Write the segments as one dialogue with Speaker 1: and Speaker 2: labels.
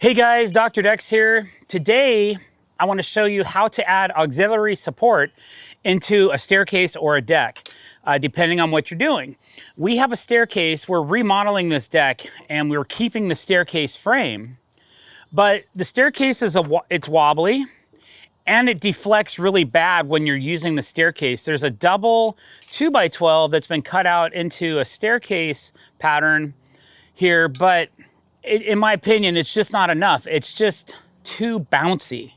Speaker 1: Hey guys, Dr. Dex here. Today, I want to show you how to add auxiliary support into a staircase or a deck, depending on what you're doing. We have a staircase, we're remodeling this deck, and we're keeping the staircase frame, but the staircase it's wobbly, and it deflects really bad when you're using the staircase. There's a double 2x12 that's been cut out into a staircase pattern here, but in my opinion, it's just not enough. It's just too bouncy.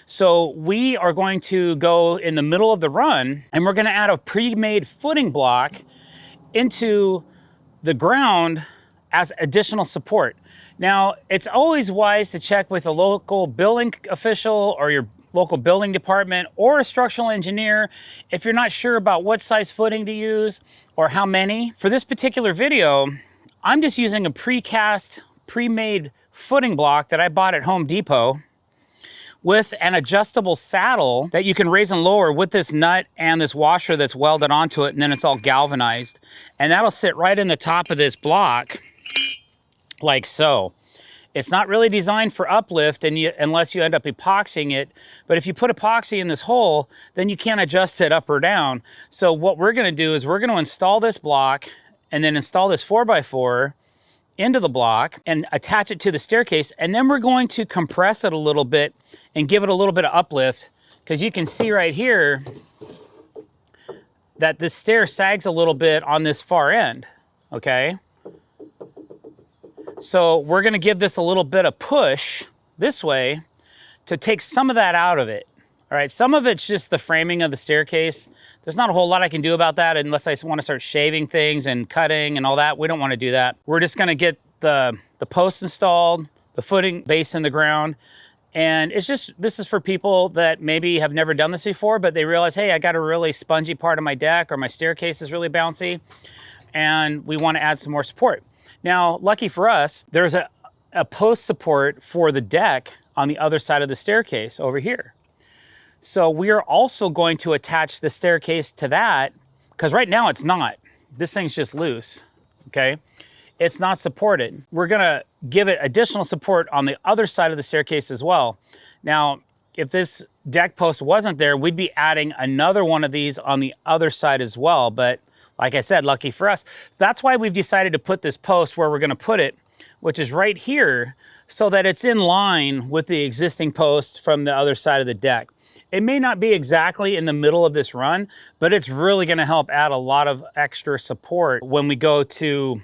Speaker 1: So we are going to go in the middle of the run and we're gonna add a pre-made footing block into the ground as additional support. Now, it's always wise to check with a local building official or your local building department or a structural engineer if you're not sure about what size footing to use or how many. For this particular video, I'm just using a precast, pre-made footing block that I bought at Home Depot with an adjustable saddle that you can raise and lower with this nut and this washer that's welded onto it, and then it's all galvanized. And that'll sit right in the top of this block, like so. It's not really designed for uplift unless you end up epoxying it, but if you put epoxy in this hole, then you can't adjust it up or down. So what we're gonna do is we're gonna install this block and then install this 4x4 into the block and attach it to the staircase. And then we're going to compress it a little bit and give it a little bit of uplift, because you can see right here that this stair sags a little bit on this far end, okay? So we're gonna give this a little bit of push this way to take some of that out of it. All right, some of it's just the framing of the staircase. There's not a whole lot I can do about that unless I want to start shaving things and cutting and all that. We don't want to do that. We're just going to get the post installed, the footing base in the ground. And it's just, this is for people that maybe have never done this before, but they realize, hey, I got a really spongy part of my deck or my staircase is really bouncy and we want to add some more support. Now, lucky for us, there's a post support for the deck on the other side of the staircase over here. So we are also going to attach the staircase to that, because right now it's not. This thing's just loose, okay? It's not supported. We're gonna give it additional support on the other side of the staircase as well. Now, if this deck post wasn't there, we'd be adding another one of these on the other side as well. But like I said, lucky for us. That's why we've decided to put this post where we're gonna put it, which is right here, so that it's in line with the existing post from the other side of the deck. It may not be exactly in the middle of this run, but it's really gonna help add a lot of extra support when we go to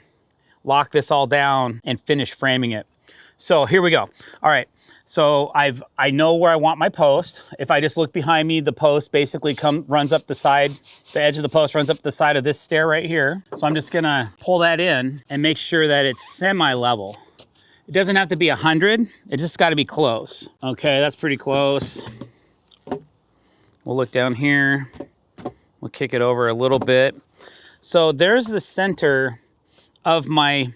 Speaker 1: lock this all down and finish framing it. So here we go. All right, so I know where I want my post. If I just look behind me, the post basically runs up the side, the edge of the post runs up the side of this stair right here. So I'm just gonna pull that in and make sure that it's semi-level. It doesn't have to be 100, it just gotta be close. Okay, that's pretty close. We'll look down here. We'll kick it over a little bit. So there's the center of my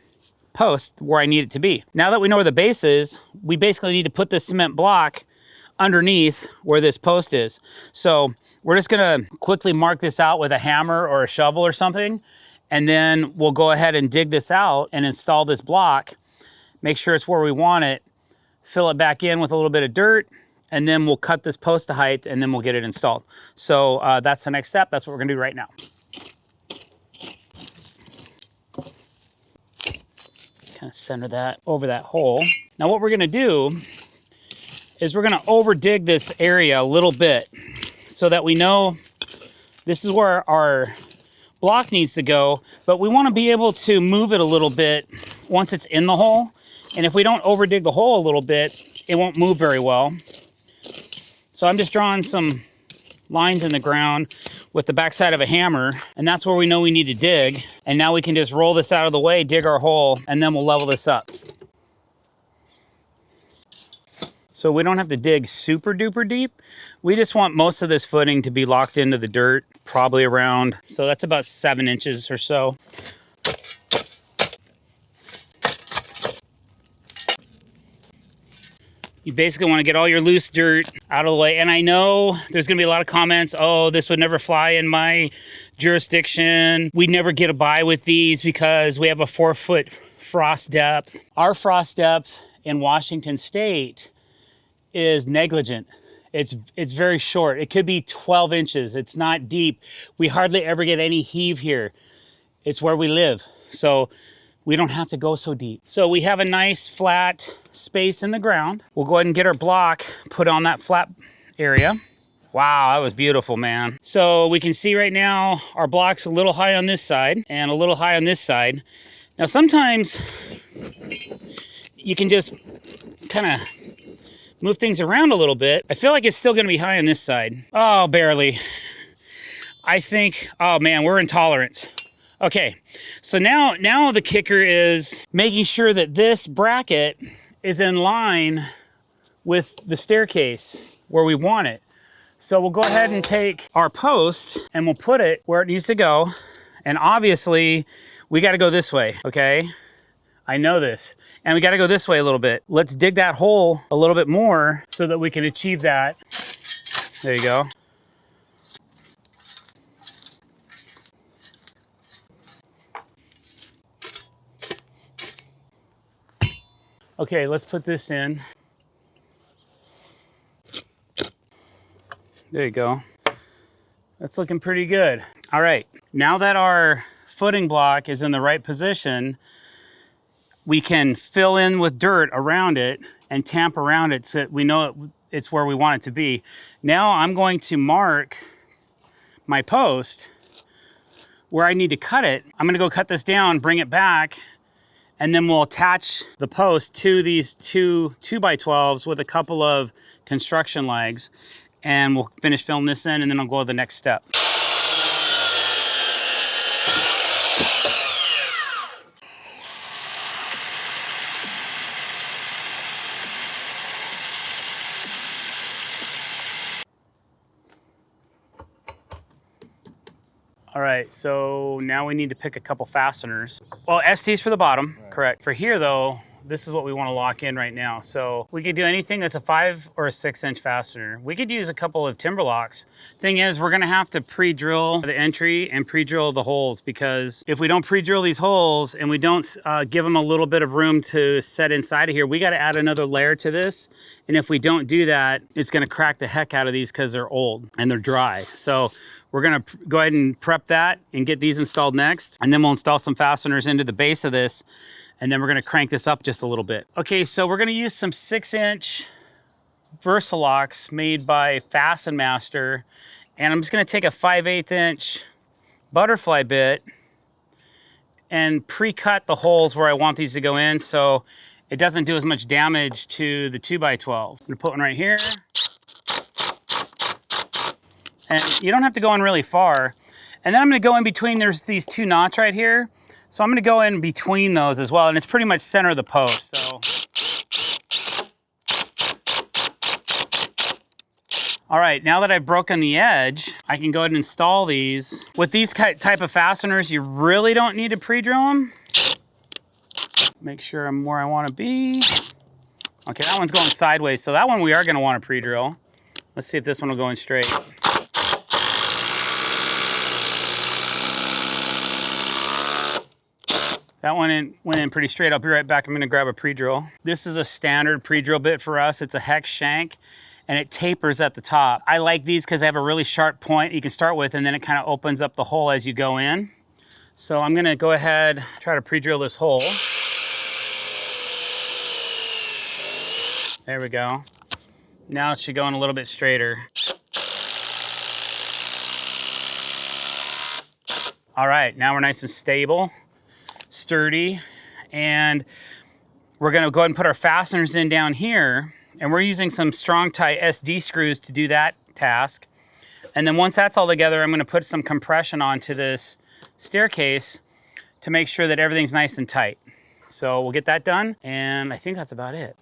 Speaker 1: post where I need it to be. Now that we know where the base is, we basically need to put this cement block underneath where this post is. So we're just gonna quickly mark this out with a hammer or a shovel or something, and then we'll go ahead and dig this out and install this block, make sure it's where we want it, fill it back in with a little bit of dirt, and then we'll cut this post to height and then we'll get it installed. So that's the next step. That's what we're gonna do right now. Kind of center that over that hole. Now what we're gonna do is we're gonna over dig this area a little bit so that we know this is where our block needs to go, but we wanna be able to move it a little bit once it's in the hole. And if we don't over dig the hole a little bit, it won't move very well. So I'm just drawing some lines in the ground with the backside of a hammer, and that's where we know we need to dig. And now we can just roll this out of the way, dig our hole, and then we'll level this up. So we don't have to dig super duper deep. We just want most of this footing to be locked into the dirt, probably around, so that's about 7 inches or so. You basically want to get all your loose dirt out of the way. And I know there's going to be a lot of comments, oh, this would never fly in my jurisdiction. We never get a buy with these because we have a 4-foot frost depth. Our frost depth in Washington State is negligent. It's very short. It could be 12 inches. It's not deep. We hardly ever get any heave here. It's where we live. So we don't have to go so deep. So we have a nice flat space in the ground. We'll go ahead and get our block put on that flat area. Wow, that was beautiful, man. So we can see right now our block's a little high on this side and a little high on this side. Now sometimes you can just kind of move things around a little bit. I feel like it's still gonna be high on this side. Oh, barely. I think, oh man, we're in tolerance. Okay, so now the kicker is making sure that this bracket is in line with the staircase where we want it. So we'll go ahead and take our post and we'll put it where it needs to go. And obviously we gotta go this way, okay? I know this. And we gotta go this way a little bit. Let's dig that hole a little bit more so that we can achieve that. There you go. Okay, let's put this in. There you go. That's looking pretty good. All right, now that our footing block is in the right position, we can fill in with dirt around it and tamp around it so that we know it's where we want it to be. Now I'm going to mark my post where I need to cut it. I'm gonna go cut this down, bring it back, and then we'll attach the post to these two 2x12s with a couple of construction legs, and we'll finish filling this in, and then I'll go to the next step. All right, so now we need to pick a couple fasteners. Well, ST's for the bottom, right. Correct. For here though, this is what we want to lock in right now. So we could do anything that's a 5 or a 6 inch fastener. We could use a couple of timber locks. Thing is, we're gonna have to pre-drill the entry and pre-drill the holes, because if we don't pre-drill these holes and we don't give them a little bit of room to set inside of here, we gotta add another layer to this. And if we don't do that, it's gonna crack the heck out of these because they're old and they're dry. So we're gonna go ahead and prep that and get these installed next. And then we'll install some fasteners into the base of this. And then we're gonna crank this up just a little bit. Okay, so we're gonna use some 6 inch Versalocks made by Fasten Master. And I'm just gonna take a 5/8 inch butterfly bit and pre-cut the holes where I want these to go in so it doesn't do as much damage to the 2x12. I'm gonna put one right here. And you don't have to go in really far. And then I'm gonna go in between, there's these two knots right here. So I'm gonna go in between those as well, and it's pretty much center of the post, so. All right, now that I've broken the edge, I can go ahead and install these. With these type of fasteners, you really don't need to pre-drill them. Make sure I'm where I wanna be. Okay, that one's going sideways, so that one we are gonna wanna pre-drill. Let's see if this one will go in straight. That one went in pretty straight. I'll be right back. I'm gonna grab a pre-drill. This is a standard pre-drill bit for us. It's a hex shank and it tapers at the top. I like these because they have a really sharp point you can start with, and then it kind of opens up the hole as you go in. So I'm gonna go ahead, try to pre-drill this hole. There we go. Now it should go in a little bit straighter. All right, now we're nice and stable, sturdy, and we're gonna go ahead and put our fasteners in down here, and we're using some strong tie SD screws to do that task. And then once that's all together, I'm gonna put some compression onto this staircase to make sure that everything's nice and tight. So we'll get that done, and I think that's about it.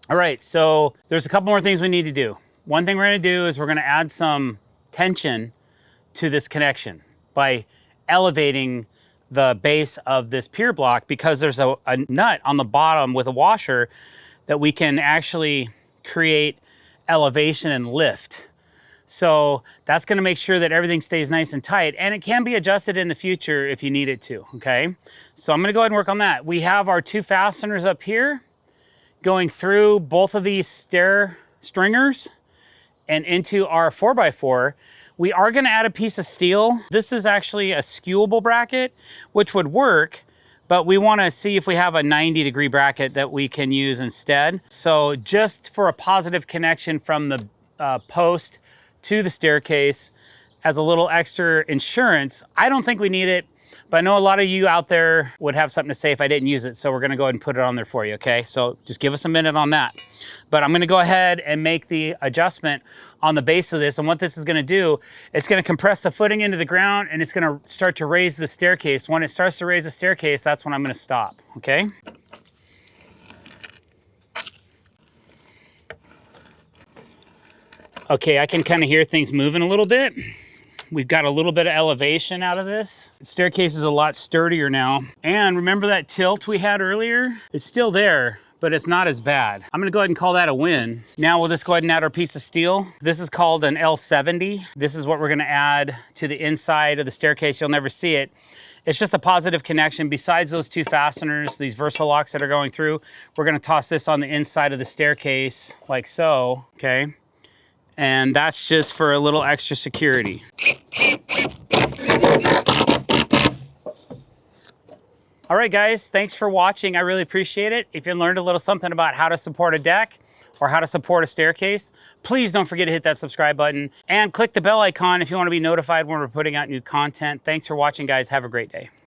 Speaker 1: All right, so there's a couple more things we need to do. One thing we're gonna do is we're gonna add some tension to this connection by elevating the base of this pier block, because there's a nut on the bottom with a washer that we can actually create elevation and lift. So that's gonna make sure that everything stays nice and tight, and it can be adjusted in the future if you need it to, okay? So I'm gonna go ahead and work on that. We have our 2 fasteners up here going through both of these stair stringers and into our 4x4. We are gonna add a piece of steel. This is actually a skewable bracket, which would work, but we wanna see if we have a 90-degree bracket that we can use instead. So just for a positive connection from the post to the staircase as a little extra insurance, I don't think we need it, but I know a lot of you out there would have something to say if I didn't use it, so we're gonna go ahead and put it on there for you, okay? So just give us a minute on that. But I'm gonna go ahead and make the adjustment on the base of this, and what this is gonna do, it's gonna compress the footing into the ground, and it's gonna start to raise the staircase. When it starts to raise the staircase, that's when I'm gonna stop, okay? Okay, I can kind of hear things moving a little bit. We've got a little bit of elevation out of this. The staircase is a lot sturdier now. And remember that tilt we had earlier? It's still there, but it's not as bad. I'm gonna go ahead and call that a win. Now we'll just go ahead and add our piece of steel. This is called an L70. This is what we're gonna add to the inside of the staircase. You'll never see it. It's just a positive connection. Besides those 2 fasteners, these Versalocks that are going through, we're gonna toss this on the inside of the staircase like so, okay? And that's just for a little extra security. All right, guys, thanks for watching. I really appreciate it. If you learned a little something about how to support a deck or how to support a staircase, please don't forget to hit that subscribe button and click the bell icon if you want to be notified when we're putting out new content. Thanks for watching, guys. Have a great day.